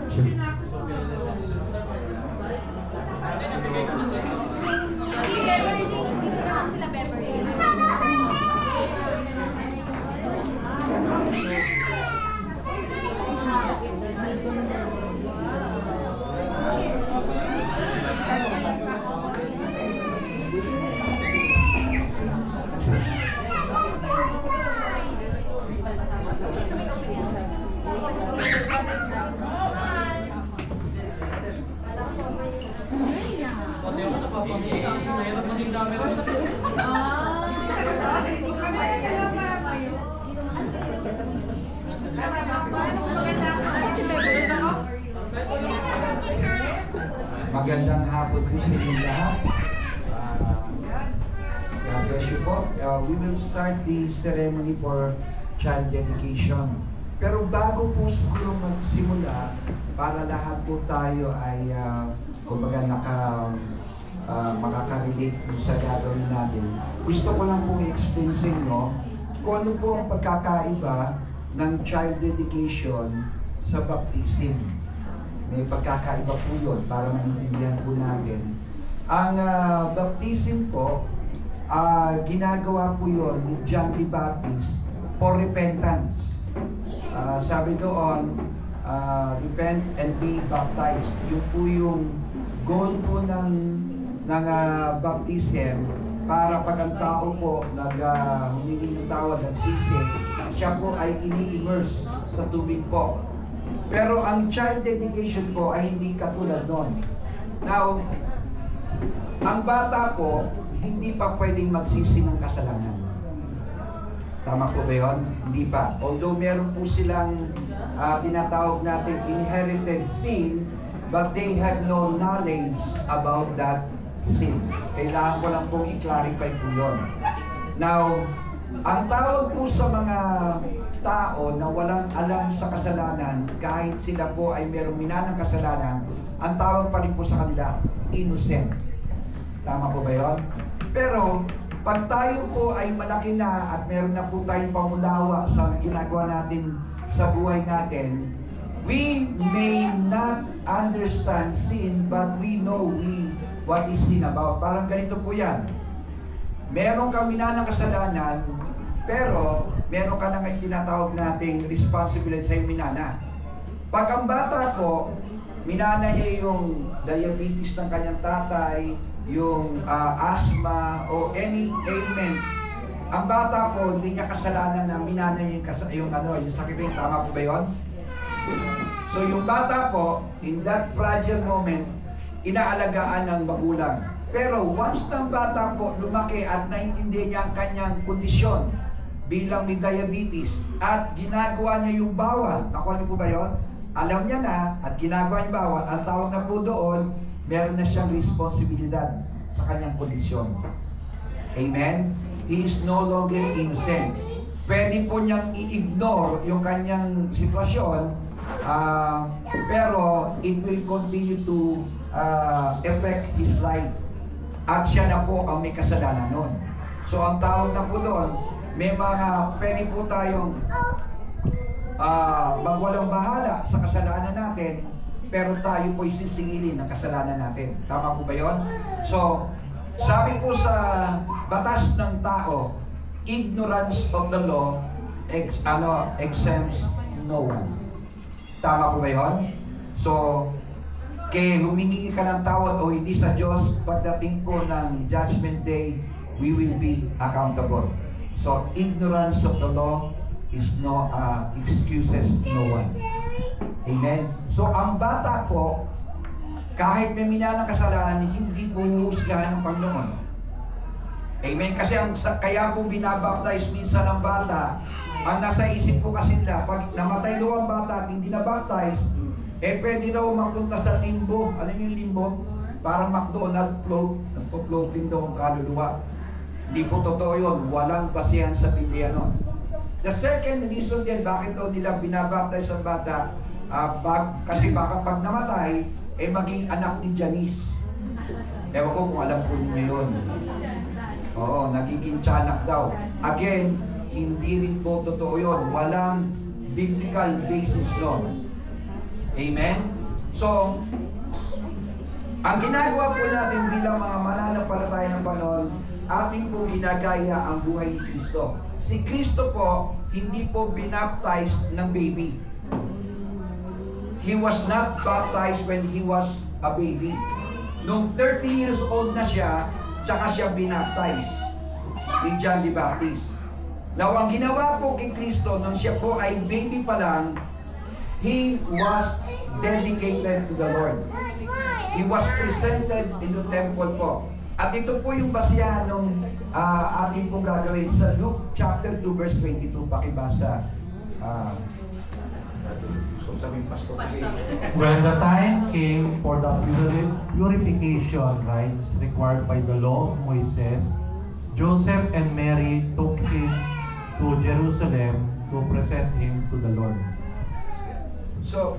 Si Beverly, dito naman sila Beverly. Magandang hapon po sa inyo lahat. God bless you po. We will start the ceremony for child dedication. Pero bago po siguro magsimula, para lahat po tayo ay kumbaga makaka-relate po sa gagawin natin, gusto ko lang po i-explain sa inyo kung ano po ang pagkakaiba ng child dedication sa baptism. May pagkakaiba po yun para maintindihan po natin. Ang baptism po, ginagawa po yun ni John the Baptist for repentance. Sabi doon, repent and be baptized. Yun po yung goal po ng baptism para pag ang tao po humingi ng tawad, nagsisi, siya po ay ini-immerse sa tubig po. Pero ang child dedication po ay hindi katulad nun. Now, ang bata po, hindi pa pwedeng magsisi ng kasalanan. Tama po ba yun? Hindi pa. Although meron po silang tinatawag natin inherited sin, but they have no knowledge about that sin. Kailangan ko lang pong i-clarify po yun. Now, ang tawag po sa mga tao na walang alam sa kasalanan, kahit sila po ay merong minanang kasalanan, ang tawag pa rin po sa kanila, innocent. Tama po ba yun? Pero, pag tayo po ay malaki na at meron na po tayong pangunawa sa ginagawa natin sa buhay natin, we may not understand sin, but we know what is sin about. Parang ganito po yan. Meron kang minanang kasalanan, pero meron ka na ngayon tinatawag nating responsibility sa minana. Pag ang bata po, minana niya yung diabetes ng kanyang tatay, yung asthma, o any ailment. Ang bata po, hindi niya kasalanan na minana niya yung sakit rin. Tama po ba yun? So yung bata po, in that fragile moment, inaalagaan ng magulang. Pero once ng bata po lumaki at naintindihan niya ang kanyang kondisyon bilang may diabetes at ginagawa niya yung bawal, nakuha niyo po ba yun? Alam niya na at ginagawa niya bawal, ang tawag na po doon, meron na siyang responsibilidad sa kanyang kondisyon. Amen? He is no longer innocent. Pwede po niyang i-ignore yung kanyang sitwasyon, pero it will continue to affect his life. At siya na po ang may kasalanan nun. So ang tawag na po doon, may mga pwede po tayong magwalang bahala sa kasalanan natin, pero tayo po'y sisingilin ng kasalanan natin. Tama po ba yun? So, sabi po sa batas ng tao, ignorance of the law exempts no one. Tama po ba yun? So, kaya humingi ka ng tawad o hindi sa Diyos, pagdating po ng Judgment Day, we will be accountable. So, ignorance of the law is no excuses no one. Amen? So, ang bata po, kahit may minanang kasalanan, hindi po huhusgahan ng Panginoon. Amen? Kasi kaya po binabaptize minsan ang bata, ang nasa isip po kasi nila, pag namatay daw ang bata at hindi na-baptize, pwede daw mapunta sa limbo. Alam niyo yung limbo? Parang McDonald's float, nagpo-floating daw ang kaluluwa. Hindi po totoo yun. Walang basihan sa Biblia nun. The second reason din, bakit daw nila binabaptize ang bata, kasi baka pag namatay, maging anak ni Janice. Ewan ko kung alam po ninyo yun. Oo, nagiging tiyanak daw. Again, hindi rin po totoo yun. Walang biblical basis nun. Amen? So, ang ginagawa po natin bilang mga mananampalataya ng Panginoon, ating po ginagaya ang buhay ni Kristo. Si Kristo po, hindi po binaptized ng baby. He was not baptized when he was a baby. Nung 30 years old na siya, tsaka siya binaptize ni John the Baptist. Now, ang ginawa po kay Kristo, nung siya po ay baby pa lang, he was dedicated to the Lord. He was presented in the temple po. At ito po yung basihan ng ating pong gagawin sa Luke chapter 2 verse 22. Pakibasa. So sabihin, Pastor. When the time came for the purification rites required by the law of Moses, Joseph and Mary took him to Jerusalem to present him to the Lord. So,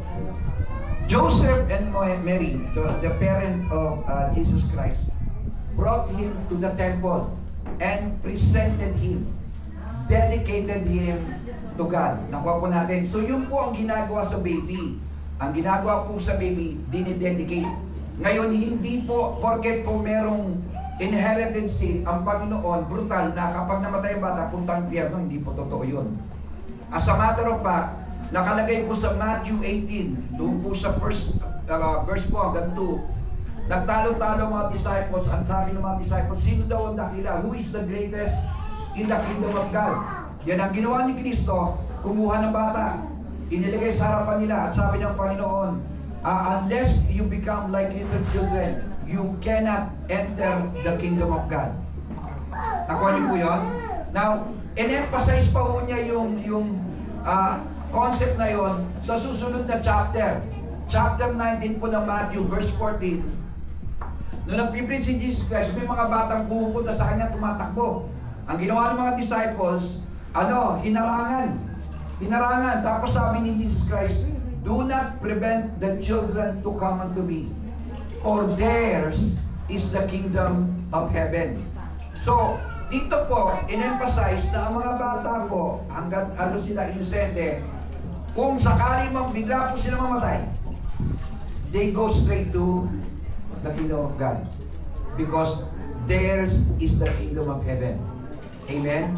Joseph and Mary, the parent of Jesus Christ, brought him to the temple and presented him, dedicated him to God. Nakuha po natin. So yun po ang ginagawa sa baby. Ang ginagawa po sa baby, dinidedicate. Ngayon, hindi po, porket po merong inherited sin, ang Panginoon, brutal na kapag namatay ang bata, puntang impyerno, hindi po totoo yun. As a matter of fact, nakalagay po sa Matthew 18, doon po sa first verse po hanggang 2, nagtalo-talo mga disciples, ang sabi ng mga disciples, sino daw ang dakila? Who is the greatest in the kingdom of God? Yan ang ginawa ni Kristo, kumuha ng bata, inilagay sa harapan nila, at sabi ng Panginoon, unless you become like little children, you cannot enter the kingdom of God. Nakuha niyo po yun? Now, in-emphasize pa po niya yung concept na yon sa susunod na chapter. Chapter 19 po ng Matthew, verse 14. Nung nagpipreach si Jesus Christ, may mga batang pupunta sa kanya, tumatakbo. Ang ginawa ng mga disciples, hinarangan. Tapos sabi ni Jesus Christ, do not prevent the children to come unto me, for theirs is the kingdom of heaven. So, dito po, in-emphasize na ang mga bata po, hanggang sila inosente, kung sakali mang bigla po sila mamatay, they go straight to the kingdom of God. Because theirs is the kingdom of heaven. Amen?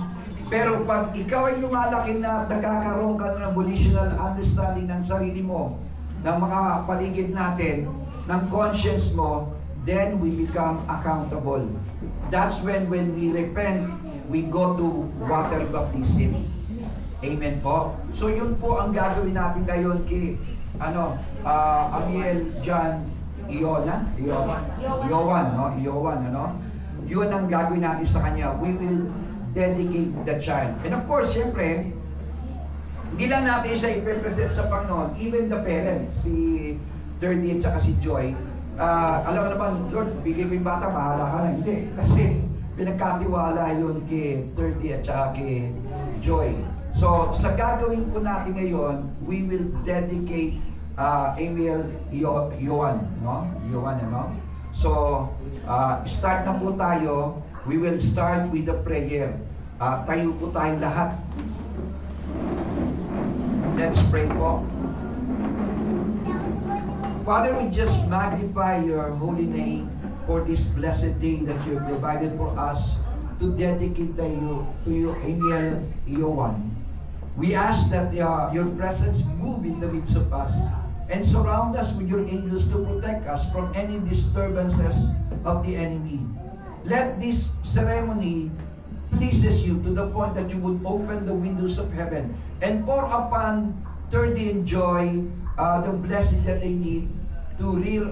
Pero pag ikaw ay lumalaki na nagkakaroon ka ng volitional understanding ng sarili mo, ng mga paligid natin, ng conscience mo, then we become accountable. That's when we repent, we go to water baptism. Amen po? So yun po ang gagawin natin ngayon kay Amiel John Iowan, yun ang gagawin natin sa kanya. We will dedicate the child. And of course, siyempre, hindi lang natin siya ipe-present sa Panginoon, even the parents, si 30 at saka si Joy, alam mo naman, Lord, bigay ko yung bata, bahala ka na. Hindi. Kasi pinagkatiwala yun kay 30 at saka kay Joy. So, sa gagawin po natin ngayon, we will dedicate Amiel Iowan, no? Iowan, ano? So, start na po tayo. We will start with the prayer. Tayo po tayong lahat. Let's pray po. Father, we just magnify your holy name for this blessed day that you provided for us to dedicate to you, Amiel Iowan. We ask that your presence move in the midst of us and surround us with your angels to protect us from any disturbances of the enemy. Let this ceremony pleases you to the point that you would open the windows of heaven and pour upon 30 and Joy the blessing that they need to rear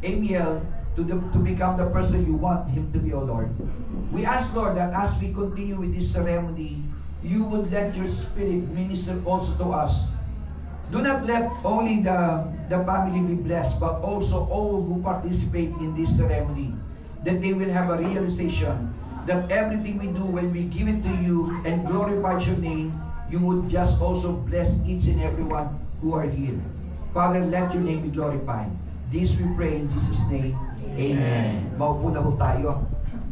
Amiel to become the person you want him to be, O Lord. We ask, Lord, that as we continue with this ceremony, you would let your Spirit minister also to us. Do not let only the family be blessed, but also all who participate in this ceremony, that they will have a realization that everything we do when we give it to you and glorify your name, you would just also bless each and every one who are here. Father, let your name be glorified. This we pray in Jesus' name. Amen. Maupo na ho tayo.